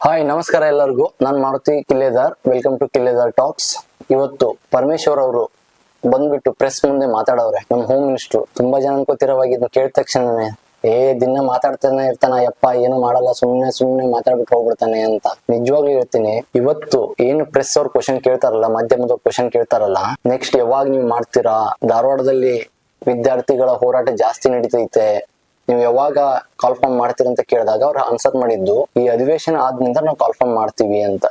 Hi ನಮಸ್ಕಾರ ಎಲ್ಲರಿಗೂ. ನಾನು Maruti Killedar. Welcome to Killedar talks. ಇವತ್ತು ಪರಮೇಶ್ವರ್ ಅವರು ಬಂದ್ಬಿಟ್ಟು ಪ್ರೆಸ್ ಮುಂದೆ ಮಾತಾಡವ್ರೆ. ನಮ್ಮ ಹೋಮ್ ಮಿನಿಸ್ಟ್ರು ತುಂಬಾ ಜನ ಅನ್ಕೋತಿರೋವಾಗಿದ್ದು ಕೇಳಿದ ತಕ್ಷಣನೇ ದಿನ ಮಾತಾಡ್ತಾನೆ ಇರ್ತಾನ, ಯಪ್ಪ ಏನು ಮಾಡಲ್ಲ, ಸುಮ್ನೆ ಮಾತಾಡ್ಬಿಟ್ಟು ಹೋಗ್ಬಿಡ್ತಾನೆ ಅಂತ. ನಿಜವಾಗ್ಲೂ ಹೇಳ್ತೀನಿ, ಇವತ್ತು ಏನು ಪ್ರೆಸ್ ಅವ್ರು ಕ್ವಶನ್ ಕೇಳ್ತಾರಲ್ಲ, ಮಾಧ್ಯಮದವ್ರು ಕ್ವಶನ್ ಕೇಳ್ತಾರಲ್ಲ, ನೆಕ್ಸ್ಟ್ ಯಾವಾಗ ನೀವು ಮಾಡ್ತೀರಾ, ಧಾರವಾಡದಲ್ಲಿ ವಿದ್ಯಾರ್ಥಿಗಳ ಹೋರಾಟ ಜಾಸ್ತಿ ನಡೀತೈತೆ, ನೀವು ಯಾವಾಗ ಕಾಲ್ಫಾರ್ಮ್ ಮಾಡ್ತೀರಿ ಅಂತ ಕೇಳಿದಾಗ ಅವ್ರು ಆನ್ಸರ್ ಮಾಡಿದ್ದು, ಈ ಅಧಿವೇಶನ ಆದ ನಂತರ ನಾವು ಕಾಲ್ಫಾರ್ಮ್ ಮಾಡ್ತೀವಿ ಅಂತ.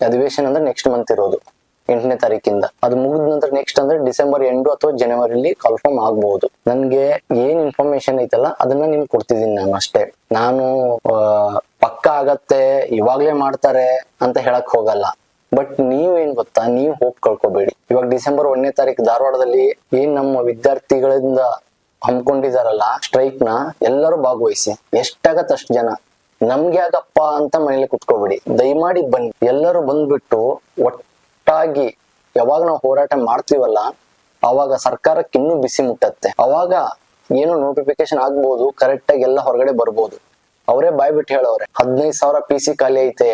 ಅಧಿವೇಶನ ಅಂದ್ರೆ ನೆಕ್ಸ್ಟ್ ಮಂತ್ ಇರೋದು 8ನೇ ತಾರೀಕಿಂದ. ಅದು ಮುಗಿದ ನಂತರ ನೆಕ್ಸ್ಟ್ ಅಂದ್ರೆ ಡಿಸೆಂಬರ್ ಎಂಡು ಅಥವಾ ಜನವರಿಲಿ ಕಾಲ್ಫಾರ್ಮ್ ಆಗ್ಬಹುದು. ನನ್ಗೆ ಏನ್ ಇನ್ಫಾರ್ಮೇಶನ್ ಐತಲ್ಲ ಅದನ್ನ ನಿಮ್ಗೆ ಕೊಡ್ತಿದ್ದೀನಿ ನಾನು ಅಷ್ಟೇ. ನಾನು ಪಕ್ಕ ಆಗತ್ತೆ, ಇವಾಗ್ಲೇ ಮಾಡ್ತಾರೆ ಅಂತ ಹೇಳಕ್ ಹೋಗಲ್ಲ. ಬಟ್ ನೀವೇನ್ ಗೊತ್ತಾ, ನೀವು ಹೋಪ್ ಕಳ್ಕೊಬೇಡಿ. ಇವಾಗ ಡಿಸೆಂಬರ್ 1ನೇ ತಾರೀಕು ಧಾರವಾಡದಲ್ಲಿ ಏನ್ ನಮ್ಮ ವಿದ್ಯಾರ್ಥಿಗಳಿಂದ ಹಮ್ಮಿಕೊಂಡಿದಾರಲ್ಲ ಸ್ಟ್ರೈಕ್ ನ, ಎಲ್ಲರೂ ಭಾಗವಹಿಸಿ. ಎಷ್ಟಾಗತ್ತ ಅಷ್ಟು ಜನ. ನಮ್ಗೆ ಆಗಪ್ಪ ಅಂತ ಮನೇಲಿ ಕುತ್ಕೋಬೇಡಿ, ದಯಮಾಡಿ ಬನ್ನಿ. ಎಲ್ಲರೂ ಬಂದ್ಬಿಟ್ಟು ಒಟ್ಟಾಗಿ ಯಾವಾಗ ನಾವು ಹೋರಾಟ ಮಾಡ್ತೀವಲ್ಲ ಅವಾಗ ಸರ್ಕಾರಕ್ಕೆ ಇನ್ನೂ ಬಿಸಿ ಮುಟ್ಟತ್ತೆ. ಅವಾಗ ಏನು ನೋಟಿಫಿಕೇಶನ್ ಆಗ್ಬಹುದು, ಕರೆಕ್ಟ್ ಆಗಿ ಎಲ್ಲ ಹೊರಗಡೆ ಬರ್ಬೋದು. ಅವರೇ ಬಾಯ್ಬಿಟ್ಟು ಹೇಳವ್ರೆ 15,000 PC ಖಾಲಿ ಐತೆ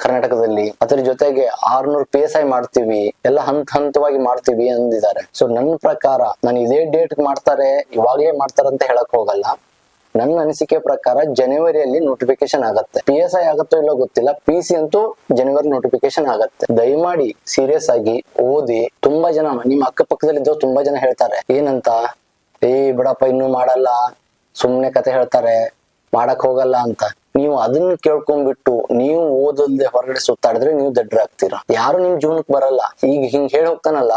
ಕರ್ನಾಟಕದಲ್ಲಿ, ಅದ್ರ ಜೊತೆಗೆ 600 PSI ಮಾಡ್ತೀವಿ, ಎಲ್ಲ ಹಂತವಾಗಿ ಮಾಡ್ತೀವಿ ಅಂದಿದ್ದಾರೆ. ಸೊ ನನ್ನ ಪ್ರಕಾರ ನಾನು ಇದೇ ಡೇಟ್ ಮಾಡ್ತಾರೆ, ಇವಾಗಲೇ ಮಾಡ್ತಾರೆ ಅಂತ ಹೇಳಕ್ ಹೋಗಲ್ಲ. ನನ್ನ ಅನಿಸಿಕೆ ಪ್ರಕಾರ ಜನವರಿಯಲ್ಲಿ ನೋಟಿಫಿಕೇಶನ್ ಆಗತ್ತೆ. PSI ಆಗತ್ತೋ ಇಲ್ಲೋ ಗೊತ್ತಿಲ್ಲ, PC ಅಂತೂ ಜನವರಿ ನೋಟಿಫಿಕೇಶನ್ ಆಗತ್ತೆ. ದಯಮಾಡಿ ಸೀರಿಯಸ್ ಆಗಿ ಓದಿ. ತುಂಬಾ ಜನ ನಿಮ್ಮ ಅಕ್ಕಪಕ್ಕದಲ್ಲಿದ್ದವ್ರು ತುಂಬಾ ಜನ ಹೇಳ್ತಾರೆ ಏನಂತ, ಬಿಡಪ್ಪ ಇನ್ನೂ ಮಾಡಲ್ಲ, ಸುಮ್ನೆ ಕತೆ ಹೇಳ್ತಾರೆ, ಮಾಡಕ್ ಹೋಗಲ್ಲ ಅಂತ. ನೀವು ಅದನ್ನ ಕೇಳ್ಕೊಂಡ್ಬಿಟ್ಟು ನೀವು ಓದಲ್ದೆ ಹೊರಗಡೆ ಸುತ್ತಾಡಿದ್ರೆ ನೀವು ದಡ್ಡರಾಗ್ತೀರಾ. ಯಾರು ನಿಮ್ ಜೀವನಕ್ಕೆ ಬರಲ್ಲ. ಈಗ ಹಿಂಗ್ ಹೇಳಿ ಹೋಗ್ತಾನಲ್ಲ,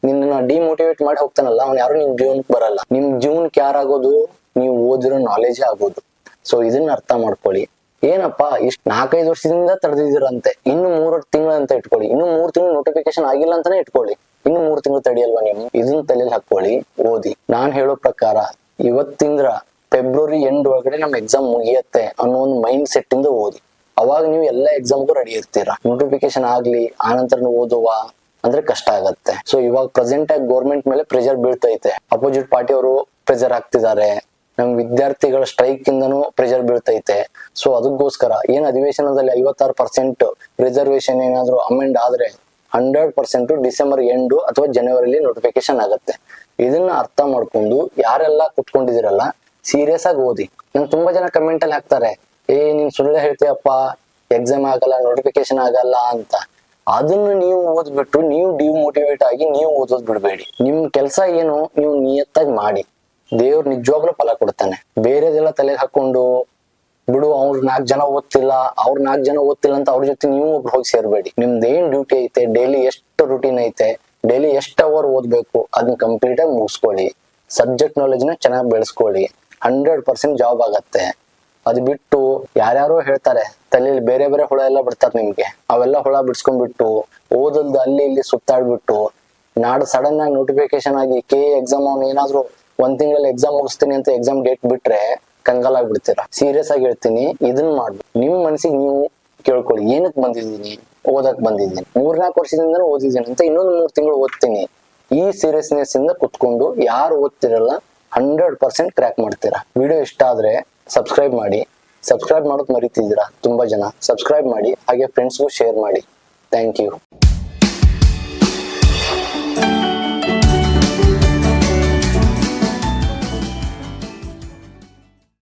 ನಿನ್ನ ಡಿಮೋಟಿವೇಟ್ ಮಾಡಿ ಹೋಗ್ತಾನಲ್ಲ, ಅವ್ನು ಯಾರು ನಿಮ್ ಜೀವನಕ್ಕೆ ಬರಲ್ಲ. ನಿಮ್ ಜೀವನಕ್ಕೆ ಯಾರಾಗೋದು, ನೀವು ಓದಿರೋ ನಾಲೆಜ್ ಆಗೋದು. ಸೊ ಇದನ್ನ ಅರ್ಥ ಮಾಡ್ಕೊಳ್ಳಿ. ಏನಪ್ಪಾ ಇಷ್ಟ್ 4-5 ವರ್ಷದಿಂದ ತಡೆದಿದ್ದೀರಂತೆ, ಇನ್ನು 3 ತಿಂಗಳು ಅಂತ ಇಟ್ಕೊಳ್ಳಿ. ಇನ್ನು 3 ತಿಂಗಳು ನೋಟಿಫಿಕೇಶನ್ ಆಗಿಲ್ಲ ಅಂತಾನೆ ಇಟ್ಕೊಳ್ಳಿ. ಇನ್ನು 3 ತಿಂಗಳು ತಡೆಯಲ್ವಾ ನೀವು? ಇದನ್ನ ತಲೆಯಲ್ಲಿ ಹಾಕೊಳ್ಳಿ, ಓದಿ. ನಾನ್ ಹೇಳೋ ಪ್ರಕಾರ ಇವತ್ತಿಂದ್ರ ಫೆಬ್ರವರಿ ಎಂಡ್ ಒಳಗಡೆ ನಮ್ ಎಕ್ಸಾಮ್ ಮುಗಿಯತ್ತೆ ಅನ್ನೋ ಒಂದು ಮೈಂಡ್ ಸೆಟ್ ಇಂದ ಓದಿ. ಅವಾಗ ನೀವು ಎಲ್ಲ ಎಕ್ಸಾಮ್ಗೂ ರೆಡಿ ಇರ್ತೀರಾ. ನೋಟಿಫಿಕೇಶನ್ ಆಗ್ಲಿ ಆನಂತರ ಓದುವ ಅಂದ್ರೆ ಕಷ್ಟ ಆಗತ್ತೆ. ಸೊ ಇವಾಗ ಪ್ರೆಸೆಂಟ್ ಆಗಿ ಗೌರ್ಮೆಂಟ್ ಮೇಲೆ ಪ್ರೆಷರ್ ಬೀಳ್ತೈತೆ. ಅಪೋಸಿಟ್ ಪಾರ್ಟಿ ಅವರು ಪ್ರೆಷರ್ ಹಾಕ್ತಿದ್ದಾರೆ, ನಮ್ ವಿದ್ಯಾರ್ಥಿಗಳ ಸ್ಟ್ರೈಕ್ ಇಂದನೂ ಪ್ರೆಷರ್ ಬೀಳ್ತೈತೆ. ಸೊ ಅದಕ್ಕೋಸ್ಕರ ಏನ್ ಅಧಿವೇಶನದಲ್ಲಿ 56% ರಿಸರ್ವೇಶನ್ ಏನಾದ್ರು ಅಮೆಂಡ್ ಆದ್ರೆ 100% ಡಿಸೆಂಬರ್ ಎಂಡು ಅಥವಾ ಜನವರಿಲಿ ನೋಟಿಫಿಕೇಶನ್ ಆಗತ್ತೆ. ಇದನ್ನ ಅರ್ಥ ಮಾಡ್ಕೊಂಡು ಯಾರೆಲ್ಲ ಕುತ್ಕೊಂಡಿದಿರಲ್ಲ ಸೀರಿಯಸ್ ಆಗಿ ಓದಿ. ನಂಗೆ ತುಂಬಾ ಜನ ಕಮೆಂಟ್ ಅಲ್ಲಿ ಹಾಕ್ತಾರೆ, ನೀನ್ ಸುಳ್ಳು ಹೇಳ್ತೀಯಪ್ಪ, ಎಕ್ಸಾಮ್ ಆಗಲ್ಲ, ನೋಟಿಫಿಕೇಶನ್ ಆಗಲ್ಲ ಅಂತ. ಅದನ್ನ ನೀವು ಓದ್ಬಿಟ್ಟು ನೀವು ಡಿಮೋಟಿವೇಟ್ ಆಗಿ ನೀವು ಓದೋದ್ ಬಿಡ್ಬೇಡಿ. ನಿಮ್ ಕೆಲ್ಸ ಏನು ನೀವು ನಿಯತ್ತಾಗಿ ಮಾಡಿ, ದೇವ್ರು ನಿಜವಾಗ್ಲೂ ಫಲ ಕೊಡ್ತಾನೆ. ಬೇರೆದೆಲ್ಲ ತಲೆಗೆ ಹಾಕೊಂಡು ಬಿಡು, ಅವ್ರ 4 ಜನ ಓದ್ತಿಲ್ಲ ಅಂತ ಅವ್ರ ಜೊತೆ ನೀವು ಒಬ್ರು ಹೋಗಿ ಸೇರ್ಬೇಡಿ. ನಿಮ್ದೇನ್ ಡ್ಯೂಟಿ ಐತೆ, ಡೈಲಿ ಎಷ್ಟು ರುಟೀನ್ ಐತೆ, ಡೈಲಿ ಎಷ್ಟು ಅವರ್ ಓದ್ಬೇಕು, ಅದನ್ನ ಕಂಪ್ಲೀಟ್ ಆಗಿ ಮುಗಿಸ್ಕೊಳ್ಳಿ. ಸಬ್ಜೆಕ್ಟ್ ನಾಲೆಜ್ ನ ಚೆನ್ನಾಗಿ ಬೆಳೆಸ್ಕೊಳ್ಳಿ. 100% ಜಾಬ್ ಆಗತ್ತೆ. ಅದು ಬಿಟ್ಟು ಯಾರ್ಯಾರೋ ಹೇಳ್ತಾರೆ, ತಲೆಯಲ್ಲಿ ಬೇರೆ ಹುಳ ಎಲ್ಲ ಬಿಡ್ತಾರೆ ನಿಮ್ಗೆ. ಅವೆಲ್ಲ ಹುಳ ಬಿಡ್ಸ್ಕೊಂಡ್ಬಿಟ್ಟು ಓದಲ್ದ ಅಲ್ಲಿ ಇಲ್ಲಿ ಸುತ್ತಾಡ್ಬಿಟ್ಟು ನಾಡು ಸಡನ್ ಆಗಿ ನೋಟಿಫಿಕೇಶನ್ ಆಗಿ ಎಕ್ಸಾಮ್ ಅವ್ನು ಏನಾದ್ರು 1 ತಿಂಗಳಲ್ಲಿ ಎಕ್ಸಾಮ್ ಮುಗಿಸ್ತೀನಿ ಅಂತ ಎಕ್ಸಾಮ್ ಡೇಟ್ ಬಿಟ್ರೆ ಕಂಗಾಲ್ ಆಗ್ಬಿಡ್ತೀರಾ. ಸೀರಿಯಸ್ ಆಗಿ ಹೇಳ್ತೀನಿ, ಇದನ್ನ ಮಾಡ್ಬೇಕು. ನಿಮ್ ಮನ್ಸಿಗೆ ನೀವು ಕೇಳ್ಕೊಳ್ಳಿ, ಏನಕ್ ಬಂದಿದ್ದೀನಿ, ಓದಕ್ ಬಂದಿದ್ದೀನಿ, 3-4 ವರ್ಷದಿಂದ ಓದಿದ್ದೀನಿ ಅಂತ ಇನ್ನೊಂದು 3 ತಿಂಗಳು ಓದ್ತೀನಿ. ಈ ಸೀರಿಯಸ್ನೆಸ್ ಇಂದ ಕುತ್ಕೊಂಡು ಯಾರು ಓದ್ತಿರಲ್ಲ 100% ಕ್ರ್ಯಾಕ್ ಮಾಡ್ತೀರಾ. ವಿಡಿಯೋ ಇಷ್ಟ ಆದ್ರೆ ಸಬ್ಸ್ಕ್ರೈಬ್ ಮಾಡಿ. ಸಬ್ಸ್ಕ್ರೈಬ್ ಮಾಡೋದು ಮರಿತಿದ್ದೀರಾ ತುಂಬಾ ಜನ. ಸಬ್ಸ್ಕ್ರೈಬ್ ಮಾಡಿ, ಹಾಗೆ ಫ್ರೆಂಡ್ಸ್ಗೂ ಶೇರ್ ಮಾಡಿ. Thank you.